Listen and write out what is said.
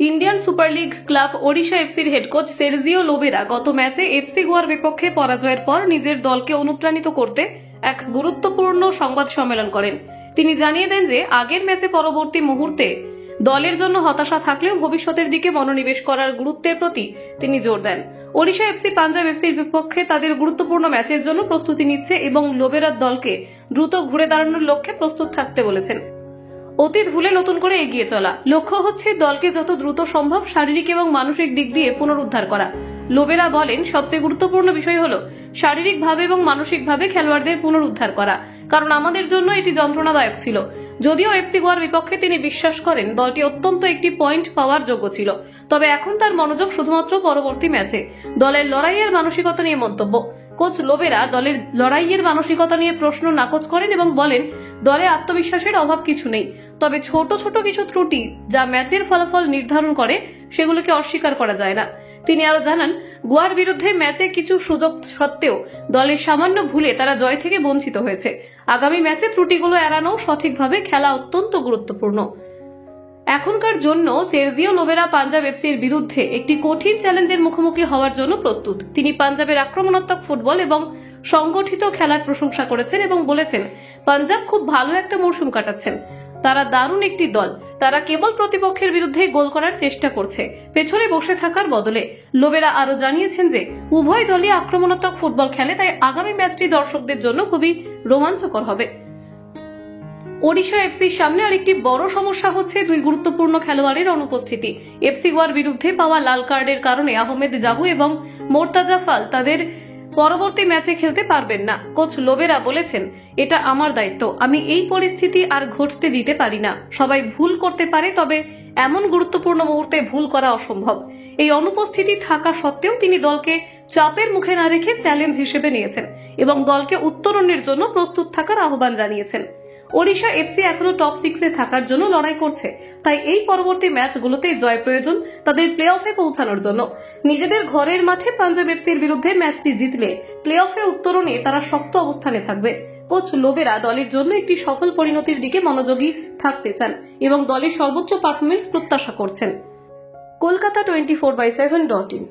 Indian super league club Odisha এফসির head coach Sergio Lobera গত ম্যাচে এফসি গোয়ার বিপক্ষে পরাজয়ের পর নিজের দলকে অনুপ্রাণিত করতে এক গুরুত্বপূর্ণ সংবাদ সম্মেলন করেন। তিনি জানিয়ে দেন যে আগের ম্যাচে পরবর্তী মুহূর্তে দলের জন্য হতাশা থাকলেও ভবিষ্যতের দিকে মনোনিবেশ করার গুরুত্বের প্রতি তিনি জোর দেন। ওড়িশা এফসি পাঞ্জাব এফসির বিপক্ষে তাদের গুরুত্বপূর্ণ ম্যাচের জন্য প্রস্তুতি নিচ্ছে এবং লোবেরার দলকে দ্রুত ঘুরে দাঁড়ানোর লক্ষ্যে প্রস্তুত থাকতে বলেছেন। অতীত ভুলে নতুন করে এগিয়ে চলা, লক্ষ্য হচ্ছে দলকে যত দ্রুত সম্ভব শারীরিক এবং মানসিক দিক দিয়ে পুনরুদ্ধার করা। লোবেরা বলেন, সবচেয়ে গুরুত্বপূর্ণ বিষয় হলো শারীরিকভাবে এবং মানসিকভাবে খেলোয়াড়দের পুনরুদ্ধার করা, কারণ আমাদের জন্য এটি যন্ত্রণাদায়ক ছিল। যদিও এফসি গোয়ার বিপক্ষে তিনি বিশ্বাস করেন দলটি অত্যন্ত একটি পয়েন্ট পাওয়ার যোগ্য ছিল, তবে এখন তার মনোযোগ শুধুমাত্র পরবর্তী ম্যাচে দলের লড়াইয়ের মানসিকতা নিয়ে মন্তব্য। কোচ লোবেরা দলের লড়াইয়ের মানসিকতা নিয়ে প্রশ্ন নাকচ করেন এবং বলেন, দলে আত্মবিশ্বাসের অভাব কিছু নেই, তবে ছোট ছোট কিছু ত্রুটি যা ম্যাচের ফলাফল নির্ধারণ করে সেগুলোকে অস্বীকার করা যায় না। তিনি আরো জানান, গোয়ার বিরুদ্ধে ম্যাচে কিছু সুযোগ সত্ত্বেও দলের সামান্য ভুলে তারা জয় থেকে বঞ্চিত হয়েছে। আগামী ম্যাচে ত্রুটিগুলো এড়ানো সঠিকভাবে খেলা অত্যন্ত গুরুত্বপূর্ণ। এখনকার জন্য সের্জিও লোবেরা পাঞ্জাব এফসির বিরুদ্ধে একটি কঠিন চ্যালেঞ্জের মুখোমুখি হওয়ার জন্য প্রস্তুত। তিনি পাঞ্জাবের আক্রমণাত্মক ফুটবল এবং সংগঠিত খেলার প্রশংসা করেছেন এবং বলেছেন, পাঞ্জাব খুব ভালো একটা মৌসুম কাটাচ্ছেন। তারা দারুণ একটি দল, তারা কেবল প্রতিপক্ষের বিরুদ্ধে গোল করার চেষ্টা করছে, পেছনে বসে থাকার বদলে। লোবেরা আরো জানিয়েছেন যে উভয় দলই আক্রমণাত্মক ফুটবল খেলে, তাই আগামী ম্যাচটি দর্শকদের জন্য খুবই রোমাঞ্চকর হবে। ওড়িশা এফসির সামনে আরেকটি বড় সমস্যা হচ্ছে দুই গুরুত্বপূর্ণ খেলোয়াড়ের অনুপস্থিতি। এফসি গোয়ার বিরুদ্ধে পাওয়া লাল কার্ডের কারণে আহমেদ জাহু এবং মোর্তাজা ফাল তাদের পরবর্তী ম্যাচে খেলতে পারবেন না। কোচ লোবেরা বলেছেন, এটা আমার দায়িত্ব, আমি এই পরিস্থিতি আর ঘটতে দিতে পারি না। সবাই ভুল করতে পারে, তবে এমন গুরুত্বপূর্ণ মুহূর্তে ভুল করা অসম্ভব। এই অনুপস্থিতি থাকা সত্ত্বেও তিনি দলকে চাপের মুখে না রেখে চ্যালেঞ্জ হিসেবে নিয়েছেন এবং দলকে উত্তরণের জন্য প্রস্তুত থাকার আহ্বান জানিয়েছেন। ওড়িশা এফসি এখনো টপ 6-এ থাকার জন্য লড়াই করছে, তাই এই পরবর্তী ম্যাচগুলোতে জয় প্রয়োজন তাদের প্লে অফে পৌঁছানোর জন্য। নিজেদের ঘরের মাঠে পাঞ্জাব এফসির বিরুদ্ধে ম্যাচটি জিতলে প্লে অফে উত্তরণে তারা শক্ত অবস্থানে থাকবে। কোচ লোবেরা দলের জন্য একটি সফল পরিণতির দিকে মনোযোগী থাকতে চান এবং দলের সর্বোচ্চ পারফরমেন্স প্রত্যাশা করছেন। কলকাতা 24/7.in